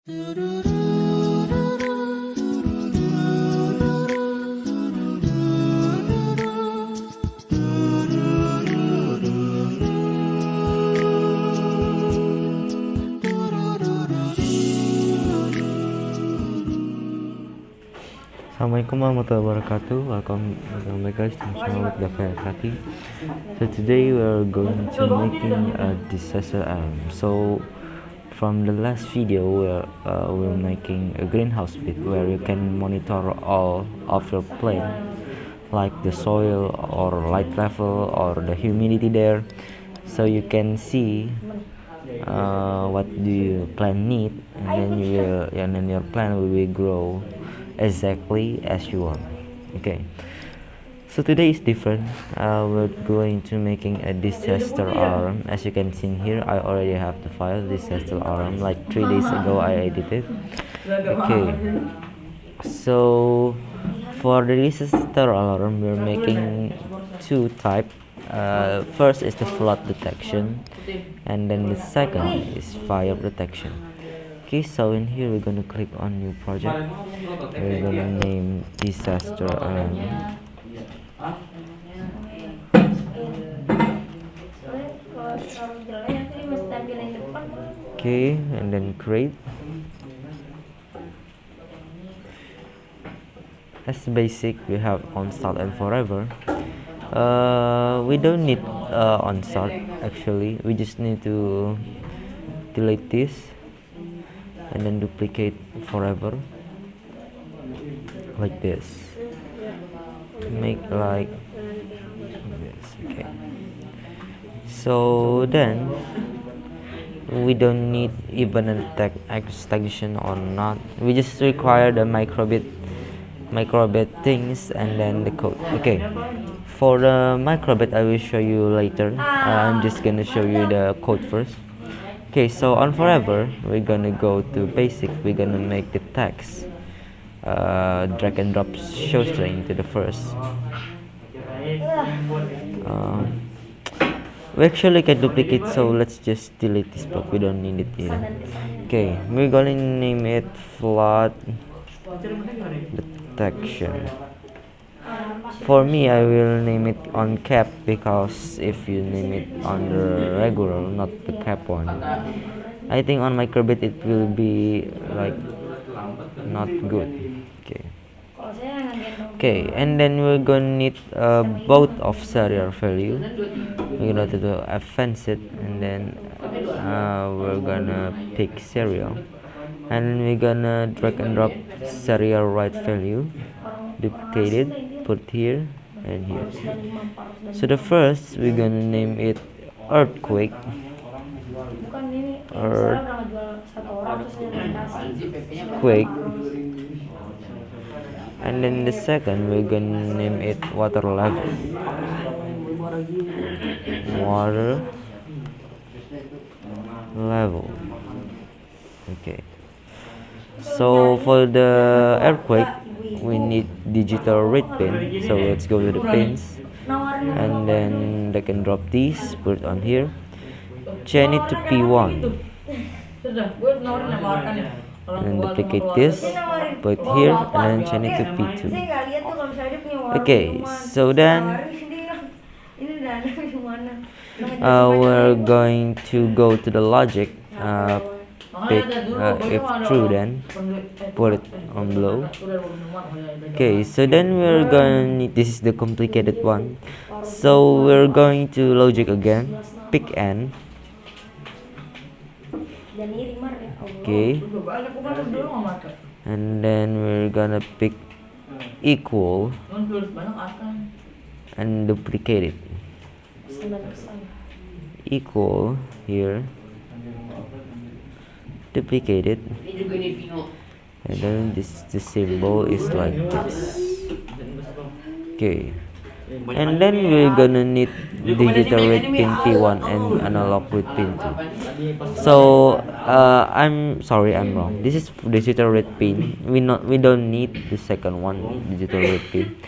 Assalamualaikum warahmatullahi wabarakatuh. Welcome back guys to channel with the Kaki. So today we are going to making a disaster alarm. So from the last video we're making a greenhouse bit where you can monitor all of your plant, like the soil or light level or the humidity there, so you can see what do your plant need, and then your plant will be grow exactly as you want. Okay, so today is different. We're going to making a disaster alarm. As you can see here, I already have the file disaster alarm, like 3 days ago I edited. Okay, so for the disaster alarm we're making two type. First is the flood detection, and then the second is fire detection. Okay, so in here we're gonna click on new project. We're gonna name disaster alarm. Okay, and then create. As basic, we have on start and forever. We don't need on start, actually. We just need to delete this and then duplicate forever like this. Make like this. Okay, so then we don't need even a extension or not. We just require the microbit things and then the code. Okay, for the microbit I will show you later. I'm just gonna show you the code first. Okay, so on forever we're gonna go to basic. We're gonna make the text drag and drop show string to the first. We actually can duplicate, so let's just delete this block. We don't need it here. Okay, we're gonna name it flood detection. For me, I will name it on cap, because if you name it on the regular, not the cap one, I think on microbit it will be like not good. Okay, and then we're gonna need both of serial value. We're gonna do advanced, and then we're gonna pick serial, and we're gonna drag and drop serial right value, duplicate it, put here and here. So the first we're gonna name it earthquake. Earthquake. And then the second we're gonna name it water level. Water level. Okay, so for the earthquake we need digital read pin, so let's go to the pins, and then they can drop these, put it on here, change it to P1, and then duplicate this, put it here, and then change it to P2. Okay, so then we're going to go to the logic, pick if true, then put it on below. Okay, so then we're going to, this is the complicated one, so we're going to logic again, pick n. Okay, and then we're gonna pick equal and duplicate it, equal here, duplicate it, and then the symbol is like this. Okay, and then we're gonna need digital read pin P1 and analog read pin 2. So I'm sorry, I'm wrong. This is digital read pin. We don't need the second one, digital read pin.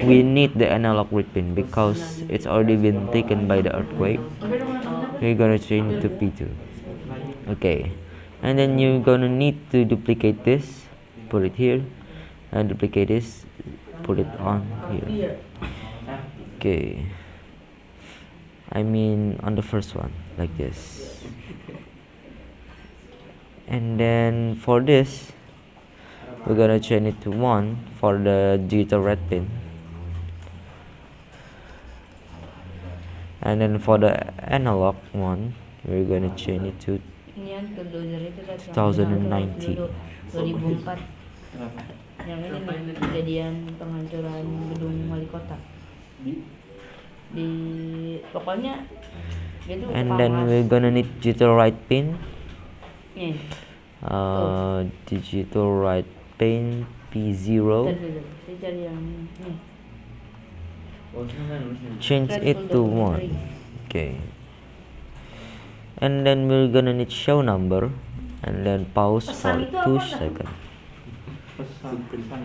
We need the analog read pin because it's already been taken by the earthquake. We're gonna change to P2. Okay, and then you're gonna need to duplicate this, put it here, and duplicate this, put it on here. Okay, I mean on the first one, like this. And then for this, we're gonna change it to 1 for the digital red pin. And then for the analog one, we're gonna change it to 2090. 2004. Yang ini nih, kejadian penghancuran gedung wali kota. Di pokoknya gitu. And then we're gonna need digital right pin. Nih. Digital right pin P0. Saya cari yang nih. Change it to 1. Okay. And then we're gonna need show number, and then pause for 2 seconds.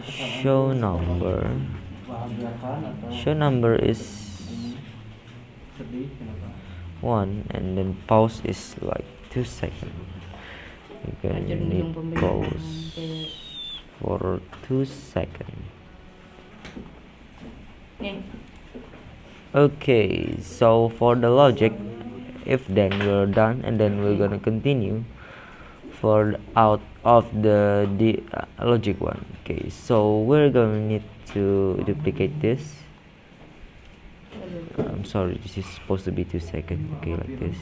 Show number is 1, and then pause is like 2 seconds. We're gonna need pause for 2 seconds. Okay, so for the logic, if then we're done, and then we're gonna continue for out of the logic one. Okay, so we're gonna need to duplicate this. I'm sorry, this is supposed to be 2 seconds. Okay, like this.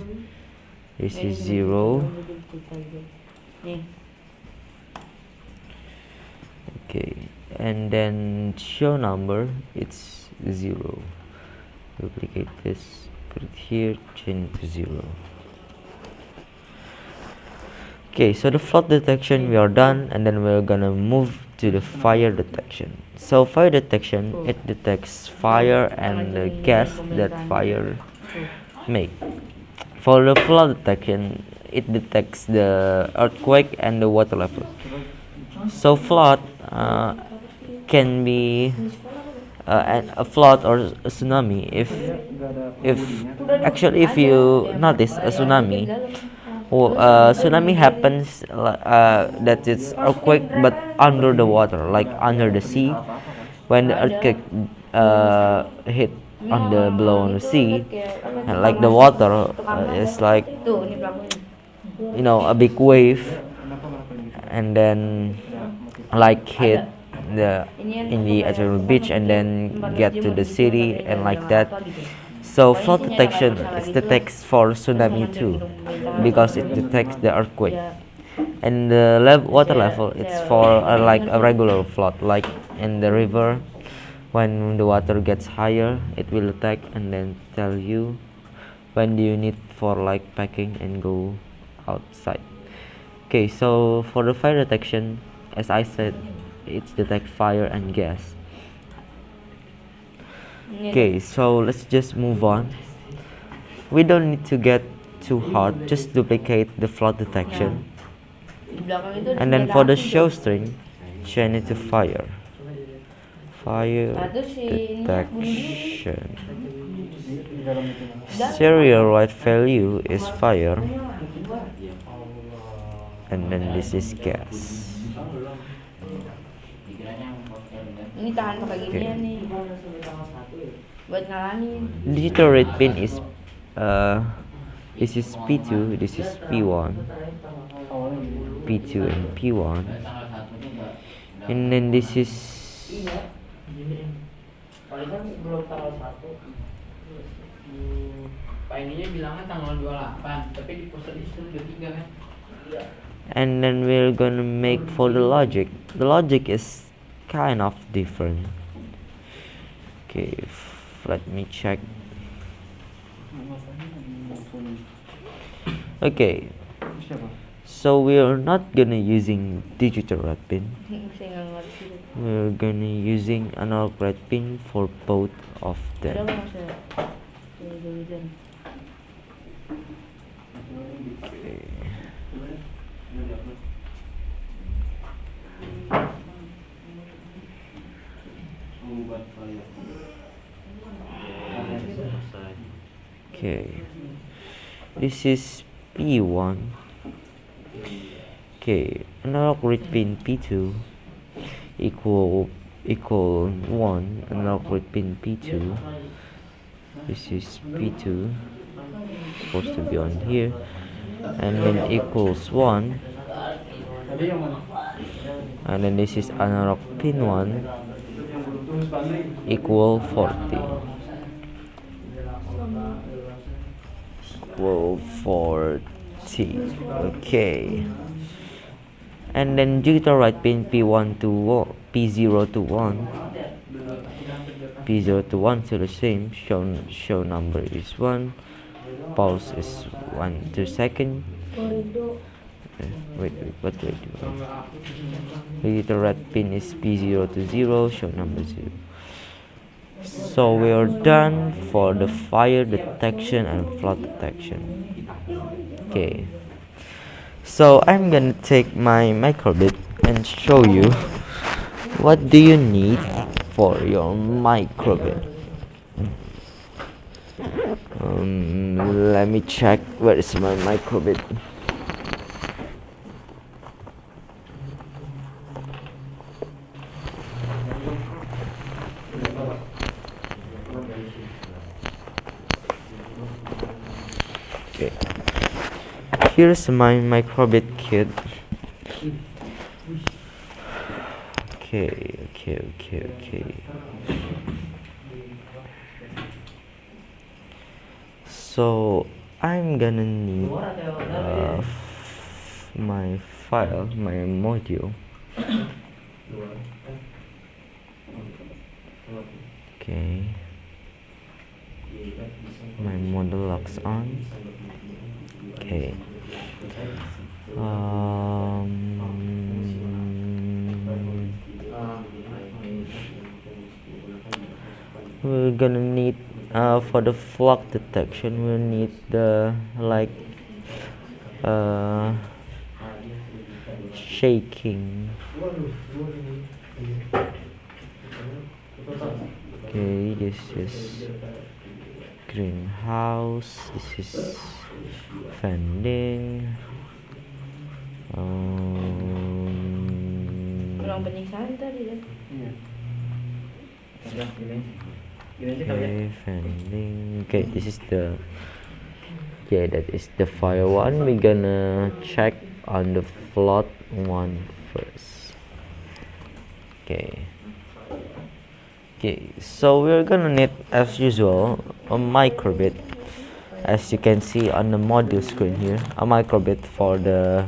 This is 0. Okay, and then show number, it's 0. Duplicate this, put it here, change it to 0. Okay, so the flood detection we are done, and then we're gonna move to the fire detection. So fire detection, it detects fire and the gas that fire make. For the flood detection, it detects the earthquake and the water level. So flood can be a flood or a tsunami if actually if you notice a tsunami, tsunami happens that it's earthquake but under the water, like under the sea. When the earthquake hit on the below on the sea, and like the water is like, you know, a big wave, and then like hit in the actual beach and then get to the city and like that. So flood detection, it detects for tsunami too, because it detects the earthquake. And the water level, it's for like a regular flood, like in the river. When the water gets higher, it will detect and then tell you when do you need for like packing and go outside. Okay, so for the fire detection, as I said, it's detect fire and gas. Okay, so let's just move on. We don't need to get too hard, just duplicate the flood detection. And then for the show string, change it to fire. Fire detection. Serial right value is fire, and then this is gas. Ini tahan pakai ginian nih. Buat ngalangin. Digital red pin is this is P2, this is P1, P2 and P1, and then this is Belum tanggal 1. Pak ininya bilangnya tanggal 28, tapi di poster di situ 23 kan? Iya. And then we're gonna make for the logic. The logic is kind of different. Okay, let me check. Okay, so we are not gonna using digital red pin. We're gonna using analog red pin for both of them. Okay. Okay, this is P1, Okay, analog read pin P2 equal 1. Analog read pin P2, this is P2, supposed to be on here, and then equals 1, and then this is analog pin 1 equal 40. Equal 40. Okay. And then digital write pin P1 to P0 to 1. P0 to 1 still the same. Show number is 1. Pulse is 1 2 second. Wait, what do I do? Digital write pin is P0 to 0. Show number 0. So we are done for the fire detection and flood detection. Okay. So I'm gonna take my microbit and show you what do you need for your microbit. Let me check where is my microbit. Okay. Here's my microbit kit. Okay. So I'm gonna need my file, my module. Okay. My model locks on. Okay. We're gonna need for the flock detection we'll need the shaking. Okay, this is greenhouse, this is vending. Okay, vending. Okay, this is the that is the fire one. We're gonna check on the flood one first. Okay, so we're gonna need, as usual, a microbit, as you can see on the module screen here, a microbit for the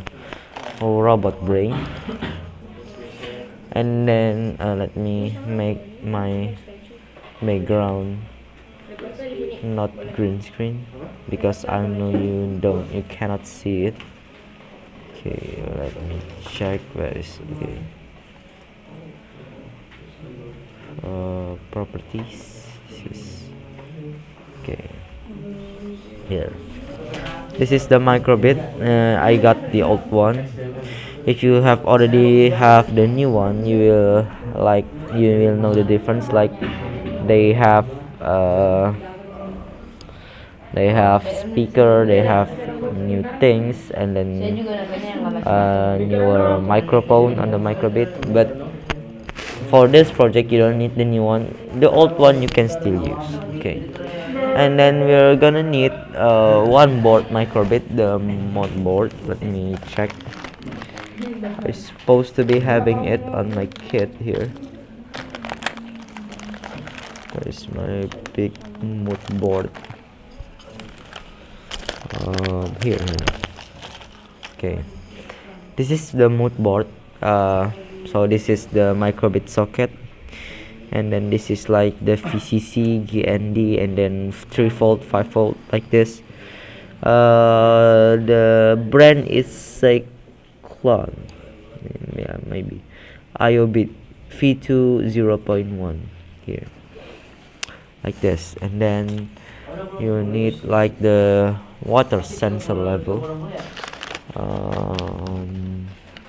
robot brain. And then let me make my background not green screen, because I know you cannot see it. Okay, let me check where is okay. Properties. Okay, here. This is the microbit. I got the old one. If you have already have the new one, you will know the difference. Like they have speaker, they have new things, and then newer microphone on the microbit. But for this project you don't need the new one. The old one you can still use. Okay, and then we're gonna need one board microbit, the mod board. Let me check. I'm supposed to be having it on my kit here. Where's my big mood board? Here. Okay, this is the mood board. So this is the microbit socket, and then this is like the VCC, GND, and then 3V, 5V, like this. The brand is Cyclone. Yeah, maybe IOBIT V2 0.1 here, like this. And then you need like the water sensor level,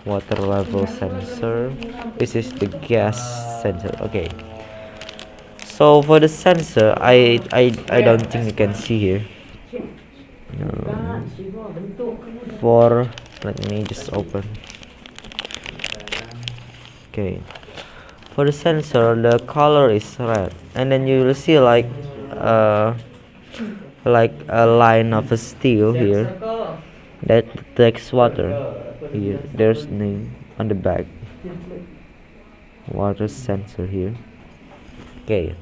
water level sensor. This is the gas sensor. Okay, so for the sensor, I don't think you can see here. For let me just open. Okay, for the sensor, the color is red, and then you will see uh, like a line of a steel here that detects water. Here, there's name on the back. Water sensor here. Okay,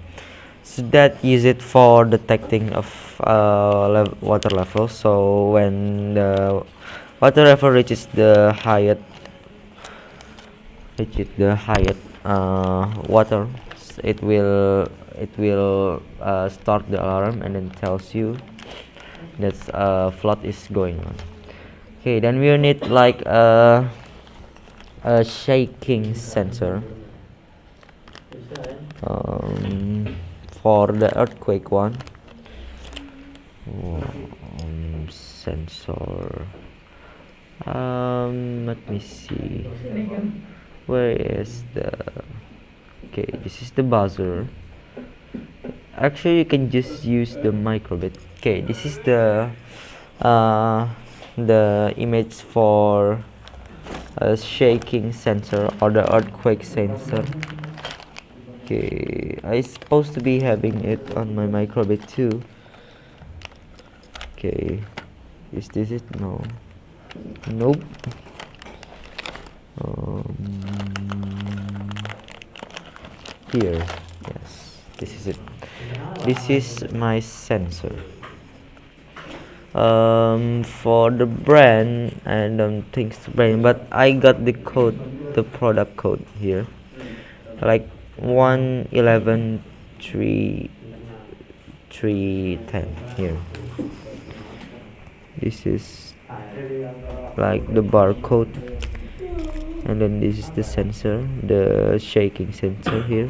so that use it for detecting of water level. So when the water level reaches the highest water, it will start the alarm and then tells you that flood is going on. Okay, then we need like a shaking sensor for the earthquake one. Sensor. Let me see. Where is the? Okay, this is the buzzer. Actually, you can just use the microbit. Okay, this is uh, the image for a shaking sensor or the earthquake sensor. Okay, I supposed to be having it on my microbit too. Okay, is this it? No. Nope. Here, yes, this is it. This is my sensor. For the brand, I don't think it's the brand, but I got the code, the product code here, like 113310 here. This is like the barcode, and then this is the sensor, the shaking sensor here.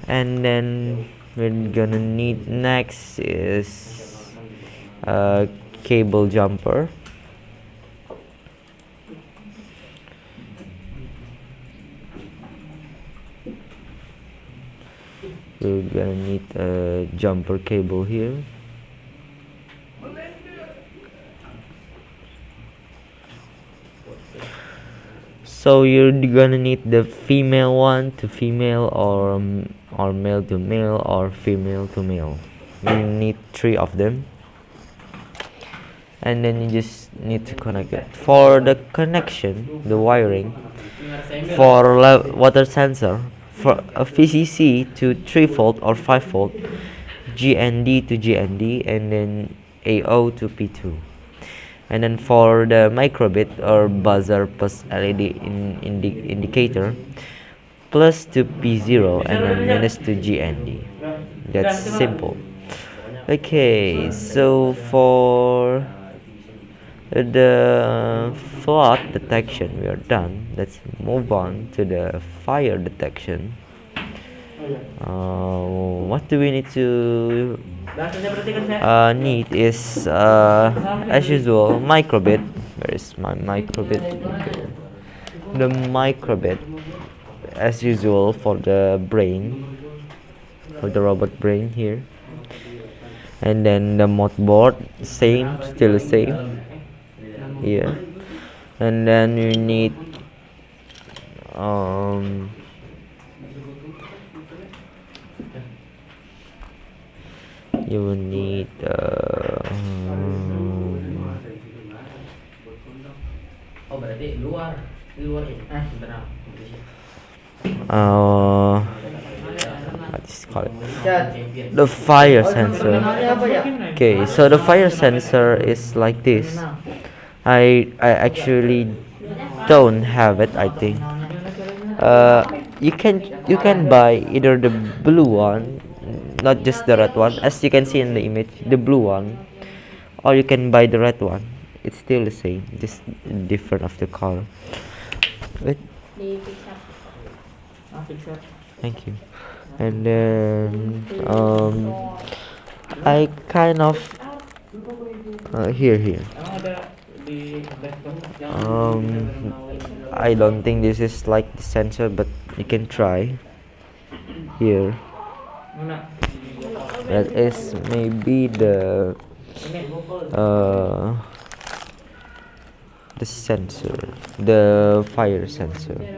And then we're gonna need next is a cable jumper. We're gonna need a jumper cable here. So you're gonna need the female one to female, or male to male, or female to male. You need 3 of them, and then you just need to connect it. For the connection, the wiring for water sensor, for a VCC to 3 volt or 5 volt, GND to GND, and then AO to P2. And then for the microbit or buzzer plus LED indicator, plus to P0 and then minus to GND. That's simple. Okay, so for the flood detection we are done. Let's move on to the fire detection. What do we need to need is as usual microbit. Where is my microbit? The microbit as usual for the brain, for the robot brain here. And then the motherboard, still the same here. And then you need you will need Oh berarti luar sebentar. what is it called? The fire sensor. Okay, so the fire sensor is like this. I actually don't have it, I think. You can buy either the blue one, not just the red one, as you can see in the image, the blue one, or you can buy the red one. It's still the same, just different of the color. Wait, thank you. And then I kind of here. I don't think this is like the sensor, but you can try here. That is maybe the sensor, the fire sensor.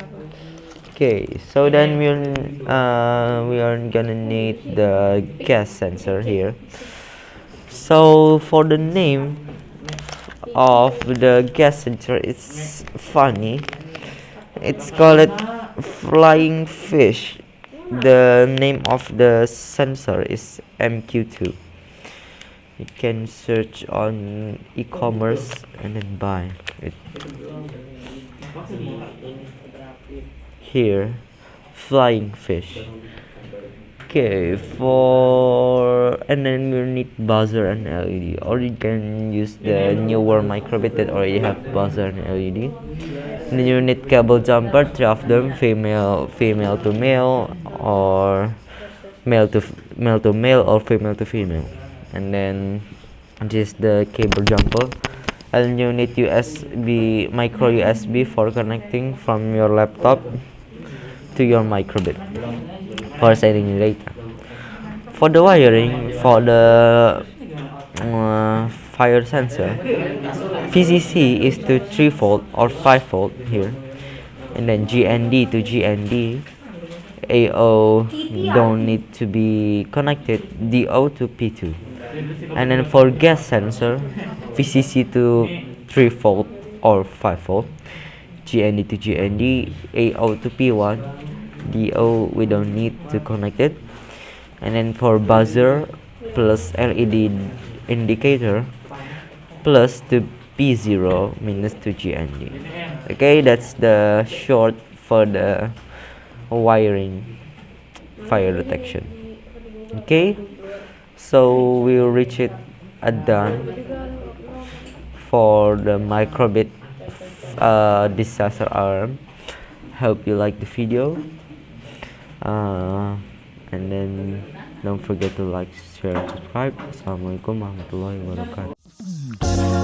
Okay, so then we are gonna need the gas sensor here. So for the name of the gas sensor, it's funny. It's called flying fish. The name of the sensor is MQ2. You can search on e-commerce and then buy it. Here, flying fish. Okay, and then you need buzzer and LED, or you can use the newer microbit that already have buzzer and LED. And then you need cable jumper, three of them, female to male, or male to male, or female to female. And then this is the cable jumper. And you need micro USB for connecting from your laptop to your microbit for sending data. For the wiring, for the fire sensor, VCC is to 3 volt or 5 volt here, and then GND to GND. AO don't need to be connected, DO to P2. And then for gas sensor, VCC to 3 volt or 5 volt, GND to GND, AO to P1, DO we don't need to connect it. And then for buzzer plus LED indicator plus to P0 minus to GND. Okay, that's the short for the wiring fire detection. Okay, so we'll reach it at done for the microbit disaster alarm. Hope you like the video, and then don't forget to like, share, and subscribe. Assalamualaikum warahmatullahi wabarakatuh.